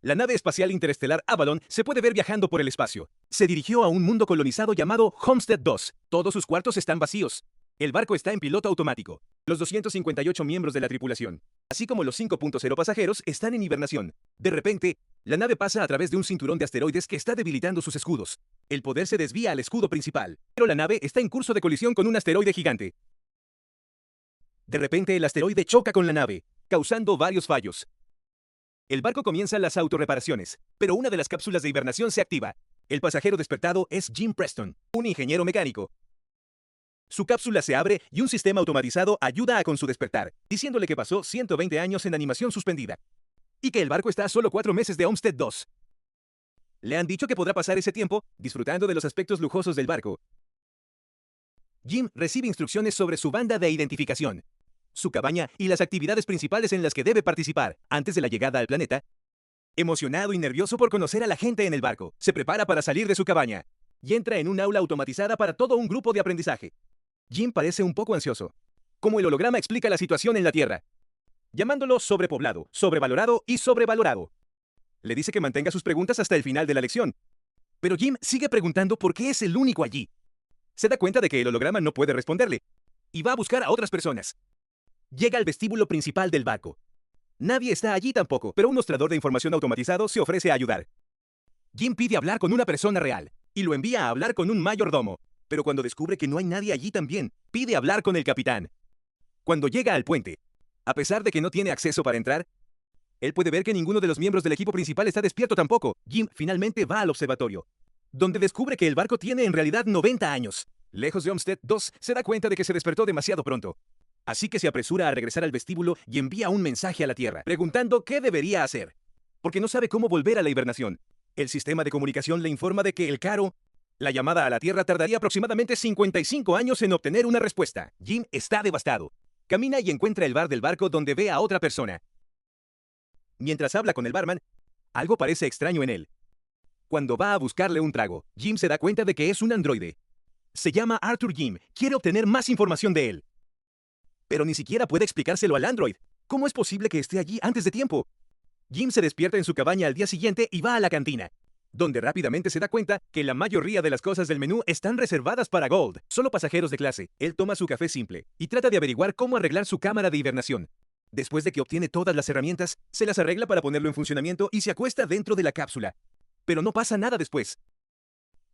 La nave espacial interestelar Avalon se puede ver viajando por el espacio. Se dirigió a un mundo colonizado llamado Homestead 2. Todos sus cuartos están vacíos. El barco está en piloto automático. Los 258 miembros de la tripulación, así como los 5.0 pasajeros, están en hibernación. De repente, la nave pasa a través de un cinturón de asteroides que está debilitando sus escudos. El poder se desvía al escudo principal, pero la nave está en curso de colisión con un asteroide gigante. De repente, el asteroide choca con la nave, causando varios fallos. El barco comienza las autorreparaciones, pero una de las cápsulas de hibernación se activa. El pasajero despertado es Jim Preston, un ingeniero mecánico. Su cápsula se abre y un sistema automatizado ayuda con su despertar, diciéndole que pasó 120 años en animación suspendida y que el barco está a solo 4 meses de Homestead 2. Le han dicho que podrá pasar ese tiempo disfrutando de los aspectos lujosos del barco. Jim recibe instrucciones sobre su banda de identificación, su cabaña y las actividades principales en las que debe participar antes de la llegada al planeta. Emocionado y nervioso por conocer a la gente en el barco, se prepara para salir de su cabaña y entra en un aula automatizada para todo un grupo de aprendizaje. Jim parece un poco ansioso, como el holograma explica la situación en la Tierra, llamándolo sobrepoblado, sobrevalorado y sobrevalorado. Le dice que mantenga sus preguntas hasta el final de la lección, pero Jim sigue preguntando por qué es el único allí. Se da cuenta de que el holograma no puede responderle y va a buscar a otras personas. Llega al vestíbulo principal del barco. Nadie está allí tampoco, pero un mostrador de información automatizado se ofrece a ayudar. Jim pide hablar con una persona real y lo envía a hablar con un mayordomo, pero cuando descubre que no hay nadie allí también, pide hablar con el capitán. Cuando llega al puente, a pesar de que no tiene acceso para entrar, él puede ver que ninguno de los miembros del equipo principal está despierto tampoco. Jim finalmente va al observatorio, donde descubre que el barco tiene en realidad 90 años. Lejos de Homestead 2, se da cuenta de que se despertó demasiado pronto. Así que se apresura a regresar al vestíbulo y envía un mensaje a la Tierra, preguntando qué debería hacer, porque no sabe cómo volver a la hibernación. El sistema de comunicación le informa de que la llamada a la Tierra tardaría aproximadamente 55 años en obtener una respuesta. Jim está devastado. Camina y encuentra el bar del barco donde ve a otra persona. Mientras habla con el barman, algo parece extraño en él. Cuando va a buscarle un trago, Jim se da cuenta de que es un androide. Se llama Arthur. Jim quiere obtener más información de él, pero ni siquiera puede explicárselo al android. ¿Cómo es posible que esté allí antes de tiempo? Jim se despierta en su cabaña al día siguiente y va a la cantina, donde rápidamente se da cuenta que la mayoría de las cosas del menú están reservadas para Gold, solo pasajeros de clase. Él toma su café simple y trata de averiguar cómo arreglar su cámara de hibernación. Después de que obtiene todas las herramientas, se las arregla para ponerlo en funcionamiento y se acuesta dentro de la cápsula. Pero no pasa nada después.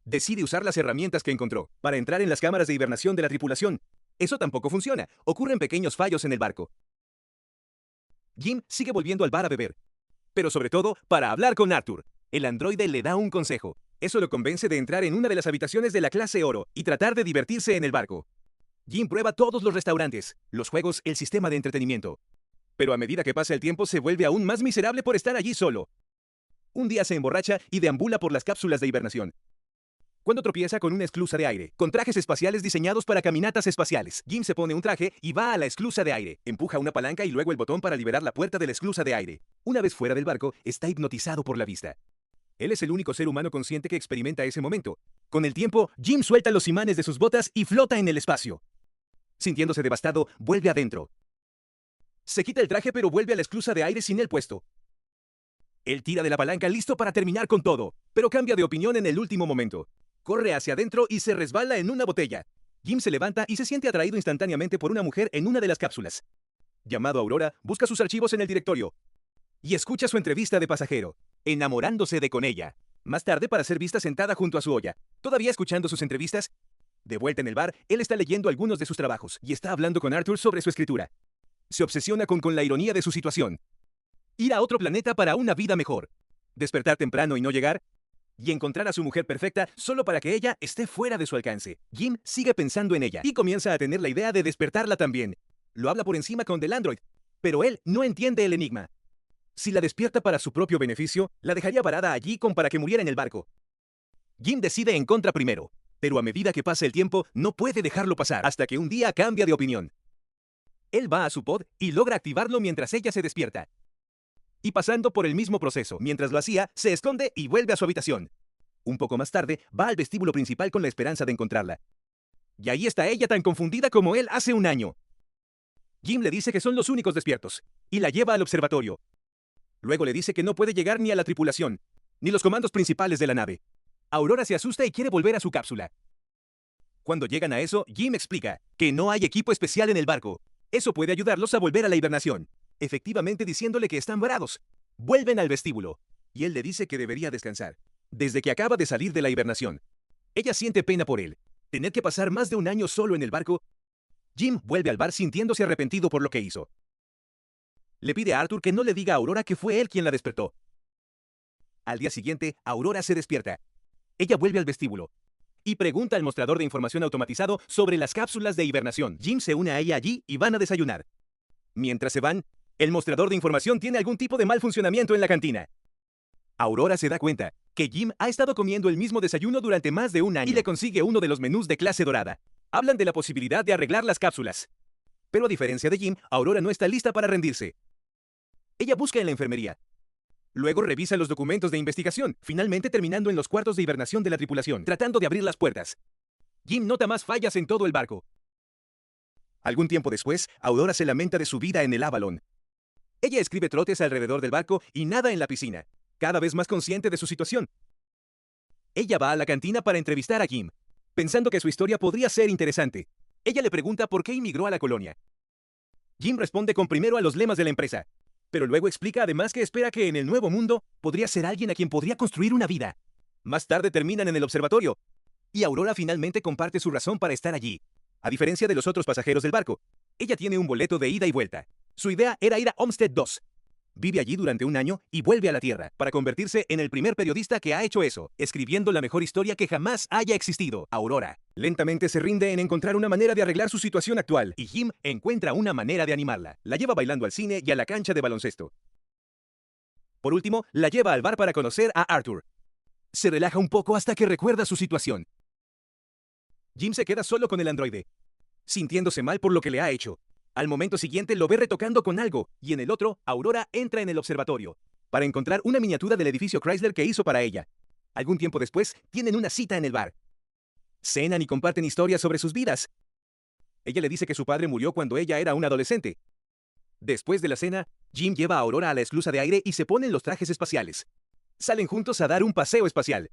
Decide usar las herramientas que encontró para entrar en las cámaras de hibernación de la tripulación. Eso tampoco funciona. Ocurren pequeños fallos en el barco. Jim sigue volviendo al bar a beber, pero sobre todo para hablar con Arthur. El androide le da un consejo. Eso lo convence de entrar en una de las habitaciones de la clase oro y tratar de divertirse en el barco. Jim prueba todos los restaurantes, los juegos, el sistema de entretenimiento. Pero a medida que pasa el tiempo se vuelve aún más miserable por estar allí solo. Un día se emborracha y deambula por las cápsulas de hibernación, cuando tropieza con una esclusa de aire, con trajes espaciales diseñados para caminatas espaciales. Jim se pone un traje y va a la esclusa de aire, empuja una palanca y luego el botón para liberar la puerta de la esclusa de aire. Una vez fuera del barco, está hipnotizado por la vista. Él es el único ser humano consciente que experimenta ese momento. Con el tiempo, Jim suelta los imanes de sus botas y flota en el espacio. Sintiéndose devastado, vuelve adentro. Se quita el traje pero vuelve a la esclusa de aire sin él puesto. Él tira de la palanca listo para terminar con todo, pero cambia de opinión en el último momento. Corre hacia adentro y se resbala en una botella. Jim se levanta y se siente atraído instantáneamente por una mujer en una de las cápsulas. Llamado Aurora, busca sus archivos en el directorio y escucha su entrevista de pasajero, enamorándose de con ella. Más tarde, para ser vista sentada junto a su olla, todavía escuchando sus entrevistas, de vuelta en el bar, él está leyendo algunos de sus trabajos y está hablando con Arthur sobre su escritura. Se obsesiona con la ironía de su situación. Ir a otro planeta para una vida mejor. Despertar temprano y no llegar. Y encontrar a su mujer perfecta solo para que ella esté fuera de su alcance. Jim sigue pensando en ella y comienza a tener la idea de despertarla también. Lo habla por encima con del android, pero él no entiende el enigma. Si la despierta para su propio beneficio, la dejaría parada allí para que muriera en el barco. Jim decide en contra primero, pero a medida que pasa el tiempo, no puede dejarlo pasar hasta que un día cambia de opinión. Él va a su pod y logra activarlo mientras ella se despierta. Y pasando por el mismo proceso, mientras lo hacía, se esconde y vuelve a su habitación. Un poco más tarde, va al vestíbulo principal con la esperanza de encontrarla. Y ahí está ella tan confundida como él hace un año. Jim le dice que son los únicos despiertos, y la lleva al observatorio. Luego le dice que no puede llegar ni a la tripulación, ni los comandos principales de la nave. Aurora se asusta y quiere volver a su cápsula. Cuando llegan a eso, Jim explica que no hay equipo especial en el barco. Eso puede ayudarlos a volver a la hibernación, efectivamente diciéndole que están varados. Vuelven al vestíbulo, y él le dice que debería descansar, desde que acaba de salir de la hibernación. Ella siente pena por él. Tener que pasar más de un año solo en el barco. Jim vuelve al bar sintiéndose arrepentido por lo que hizo. Le pide a Arthur que no le diga a Aurora que fue él quien la despertó. Al día siguiente, Aurora se despierta. Ella vuelve al vestíbulo y pregunta al mostrador de información automatizado sobre las cápsulas de hibernación. Jim se une a ella allí y van a desayunar. Mientras se van, el mostrador de información tiene algún tipo de mal funcionamiento en la cantina. Aurora se da cuenta que Jim ha estado comiendo el mismo desayuno durante más de un año y le consigue uno de los menús de clase dorada. Hablan de la posibilidad de arreglar las cápsulas. Pero a diferencia de Jim, Aurora no está lista para rendirse. Ella busca en la enfermería. Luego revisa los documentos de investigación, finalmente terminando en los cuartos de hibernación de la tripulación, tratando de abrir las puertas. Jim nota más fallas en todo el barco. Algún tiempo después, Aurora se lamenta de su vida en el Avalon. Ella escribe trotes alrededor del barco y nada en la piscina, cada vez más consciente de su situación. Ella va a la cantina para entrevistar a Jim, pensando que su historia podría ser interesante. Ella le pregunta por qué inmigró a la colonia. Jim responde con primero a los lemas de la empresa, pero luego explica además que espera que en el nuevo mundo podría ser alguien a quien podría construir una vida. Más tarde terminan en el observatorio, y Aurora finalmente comparte su razón para estar allí. A diferencia de los otros pasajeros del barco, ella tiene un boleto de ida y vuelta. Su idea era ir a Homestead 2. Vive allí durante un año y vuelve a la Tierra para convertirse en el primer periodista que ha hecho eso, escribiendo la mejor historia que jamás haya existido. Aurora lentamente se rinde en encontrar una manera de arreglar su situación actual, y Jim encuentra una manera de animarla. La lleva bailando al cine y a la cancha de baloncesto. Por último, la lleva al bar para conocer a Arthur. Se relaja un poco hasta que recuerda su situación. Jim se queda solo con el androide, sintiéndose mal por lo que le ha hecho. Al momento siguiente lo ve retocando con algo, y en el otro, Aurora entra en el observatorio para encontrar una miniatura del edificio Chrysler que hizo para ella. Algún tiempo después, tienen una cita en el bar. Cenan y comparten historias sobre sus vidas. Ella le dice que su padre murió cuando ella era una adolescente. Después de la cena, Jim lleva a Aurora a la esclusa de aire y se ponen los trajes espaciales. Salen juntos a dar un paseo espacial.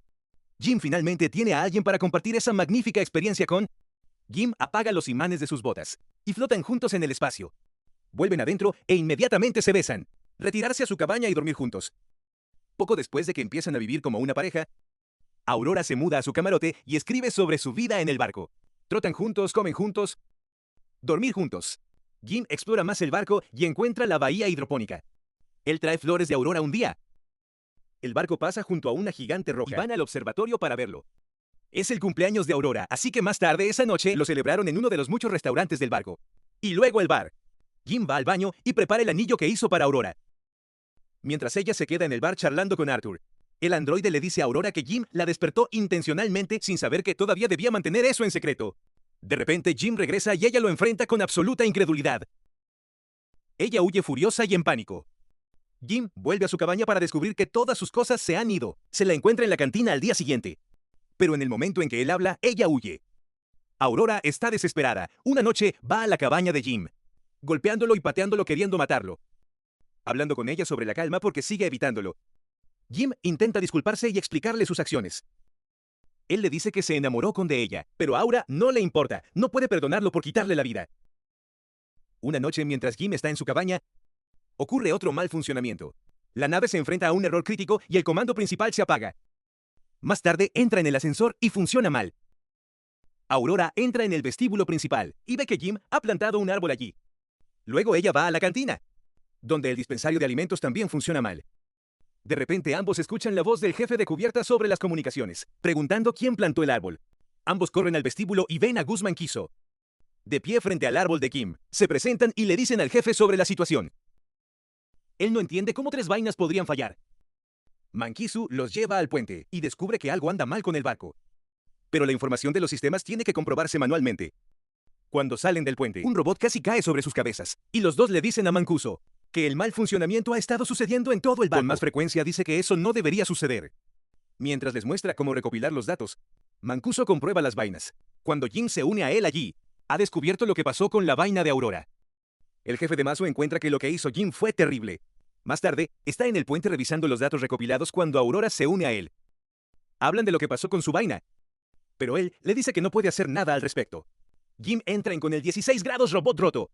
Jim finalmente tiene a alguien para compartir esa magnífica experiencia con. Jim apaga los imanes de sus botas y flotan juntos en el espacio. Vuelven adentro e inmediatamente se besan. Retirarse a su cabaña y dormir juntos. Poco después de que empiezan a vivir como una pareja, Aurora se muda a su camarote y escribe sobre su vida en el barco. Trotan juntos, comen juntos, dormir juntos. Jim explora más el barco y encuentra la bahía hidropónica. Él trae flores de Aurora un día. El barco pasa junto a una gigante roja y van al observatorio para verlo. Es el cumpleaños de Aurora, así que más tarde esa noche lo celebraron en uno de los muchos restaurantes del barco. Y luego el bar. Jim va al baño y prepara el anillo que hizo para Aurora. Mientras ella se queda en el bar charlando con Arthur, el androide le dice a Aurora que Jim la despertó intencionalmente sin saber que todavía debía mantener eso en secreto. De repente Jim regresa y ella lo enfrenta con absoluta incredulidad. Ella huye furiosa y en pánico. Jim vuelve a su cabaña para descubrir que todas sus cosas se han ido. Se la encuentra en la cantina al día siguiente. Pero en el momento en que él habla, ella huye. Aurora está desesperada. Una noche va a la cabaña de Jim, golpeándolo y pateándolo queriendo matarlo. Hablando con ella sobre la calma porque sigue evitándolo. Jim intenta disculparse y explicarle sus acciones. Él le dice que se enamoró de ella, pero a Aura no le importa, no puede perdonarlo por quitarle la vida. Una noche mientras Jim está en su cabaña, ocurre otro mal funcionamiento. La nave se enfrenta a un error crítico y el comando principal se apaga. Más tarde entra en el ascensor y funciona mal. Aurora entra en el vestíbulo principal y ve que Jim ha plantado un árbol allí. Luego ella va a la cantina, donde el dispensario de alimentos también funciona mal. De repente ambos escuchan la voz del jefe de cubierta sobre las comunicaciones, preguntando quién plantó el árbol. Ambos corren al vestíbulo y ven a Gus Mankiso, de pie frente al árbol de Jim. Se presentan y le dicen al jefe sobre la situación. Él no entiende cómo 3 vainas podrían fallar. Mankisu los lleva al puente y descubre que algo anda mal con el barco. Pero la información de los sistemas tiene que comprobarse manualmente. Cuando salen del puente, un robot casi cae sobre sus cabezas, y los dos le dicen a Mancuso que el mal funcionamiento ha estado sucediendo en todo el barco. Con más frecuencia dice que eso no debería suceder. Mientras les muestra cómo recopilar los datos, Mancuso comprueba las vainas. Cuando Jim se une a él allí, ha descubierto lo que pasó con la vaina de Aurora. El jefe de Maso encuentra que lo que hizo Jim fue terrible. Más tarde, está en el puente revisando los datos recopilados cuando Aurora se une a él. Hablan de lo que pasó con su vaina, pero él le dice que no puede hacer nada al respecto. Jim entra en con el 16 grados robot roto.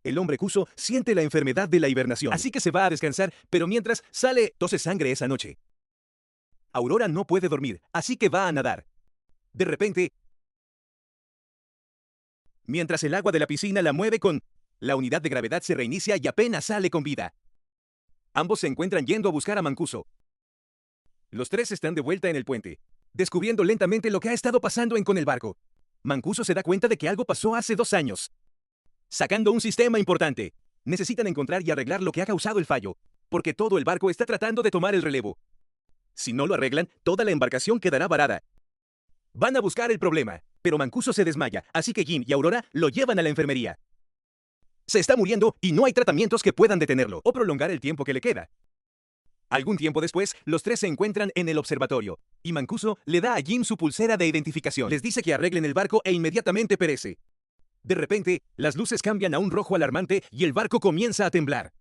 El hombre Cuso siente la enfermedad de la hibernación, así que se va a descansar, pero mientras tose sangre esa noche. Aurora no puede dormir, así que va a nadar. De repente, mientras el agua de la piscina la mueve la unidad de gravedad se reinicia y apenas sale con vida. Ambos se encuentran yendo a buscar a Mancuso. Los tres están de vuelta en el puente, descubriendo lentamente lo que ha estado pasando con el barco. Mancuso se da cuenta de que algo pasó hace 2 años. Sacando un sistema importante. Necesitan encontrar y arreglar lo que ha causado el fallo, porque todo el barco está tratando de tomar el relevo. Si no lo arreglan, toda la embarcación quedará varada. Van a buscar el problema, pero Mancuso se desmaya, así que Jim y Aurora lo llevan a la enfermería. Se está muriendo y no hay tratamientos que puedan detenerlo o prolongar el tiempo que le queda. Algún tiempo después, los tres se encuentran en el observatorio, y Mancuso le da a Jim su pulsera de identificación. Les dice que arreglen el barco e inmediatamente perece. De repente, las luces cambian a un rojo alarmante y el barco comienza a temblar.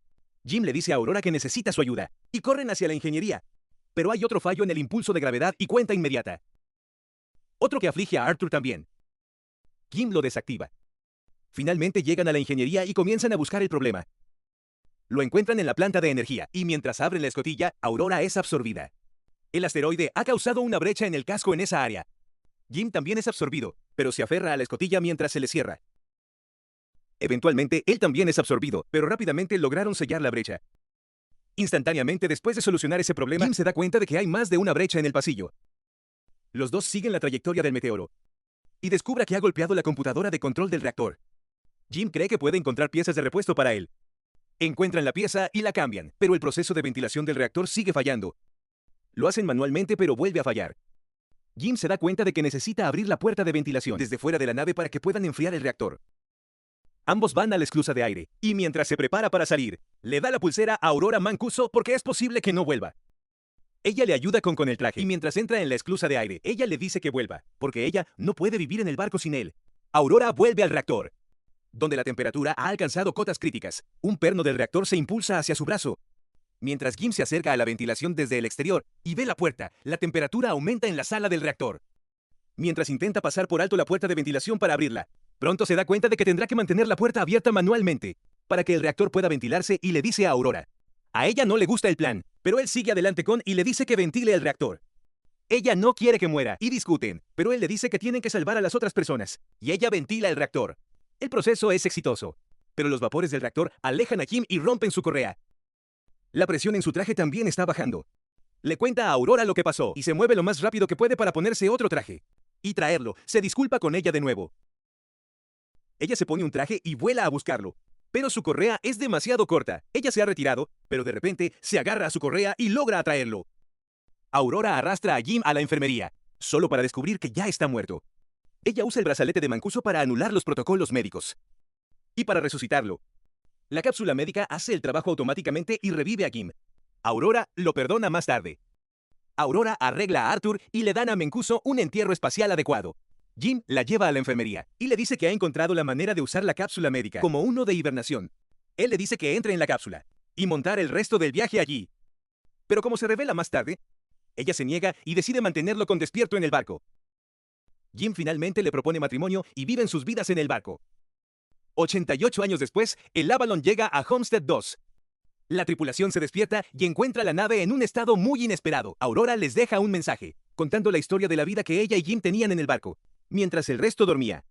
Jim le dice a Aurora que necesita su ayuda, y corren hacia la ingeniería. Pero hay otro fallo en el impulso de gravedad y cuenta inmediata. Otro que aflige a Arthur también. Jim lo desactiva. Finalmente llegan a la ingeniería y comienzan a buscar el problema. Lo encuentran en la planta de energía, y mientras abren la escotilla, Aurora es absorbida. El asteroide ha causado una brecha en el casco en esa área. Jim también es absorbido, pero se aferra a la escotilla mientras se le cierra. Eventualmente, él también es absorbido, pero rápidamente lograron sellar la brecha. Instantáneamente después de solucionar ese problema, Jim se da cuenta de que hay más de una brecha en el pasillo. Los dos siguen la trayectoria del meteoro, y descubre que ha golpeado la computadora de control del reactor. Jim cree que puede encontrar piezas de repuesto para él. Encuentran la pieza y la cambian, pero el proceso de ventilación del reactor sigue fallando. Lo hacen manualmente, pero vuelve a fallar. Jim se da cuenta de que necesita abrir la puerta de ventilación desde fuera de la nave para que puedan enfriar el reactor. Ambos van a la esclusa de aire, y mientras se prepara para salir, le da la pulsera a Aurora Mancuso porque es posible que no vuelva. Ella le ayuda con el traje, y mientras entra en la esclusa de aire, ella le dice que vuelva, porque ella no puede vivir en el barco sin él. Aurora vuelve al reactor, donde la temperatura ha alcanzado cotas críticas. Un perno del reactor se impulsa hacia su brazo. Mientras Jim se acerca a la ventilación desde el exterior y ve la puerta, la temperatura aumenta en la sala del reactor. Mientras intenta pasar por alto la puerta de ventilación para abrirla, pronto se da cuenta de que tendrá que mantener la puerta abierta manualmente para que el reactor pueda ventilarse y le dice a Aurora. A ella no le gusta el plan, pero él sigue adelante y le dice que ventile el reactor. Ella no quiere que muera y discuten, pero él le dice que tienen que salvar a las otras personas, y ella ventila el reactor. El proceso es exitoso, pero los vapores del reactor alejan a Jim y rompen su correa. La presión en su traje también está bajando. Le cuenta a Aurora lo que pasó y se mueve lo más rápido que puede para ponerse otro traje y traerlo. Se disculpa con ella de nuevo. Ella se pone un traje y vuela a buscarlo, pero su correa es demasiado corta. Ella se ha retirado, pero de repente se agarra a su correa y logra atraerlo. Aurora arrastra a Jim a la enfermería, solo para descubrir que ya está muerto. Ella usa el brazalete de Mancuso para anular los protocolos médicos y para resucitarlo. La cápsula médica hace el trabajo automáticamente y revive a Jim. Aurora lo perdona más tarde. Aurora arregla a Arthur y le dan a Mancuso un entierro espacial adecuado. Jim la lleva a la enfermería y le dice que ha encontrado la manera de usar la cápsula médica como uno de hibernación. Él le dice que entre en la cápsula y montar el resto del viaje allí. Pero como se revela más tarde, ella se niega y decide mantenerlo con despierto en el barco. Jim finalmente le propone matrimonio y viven sus vidas en el barco. 88 años después, el Avalon llega a Homestead 2. La tripulación se despierta y encuentra la nave en un estado muy inesperado. Aurora les deja un mensaje, contando la historia de la vida que ella y Jim tenían en el barco, mientras el resto dormía.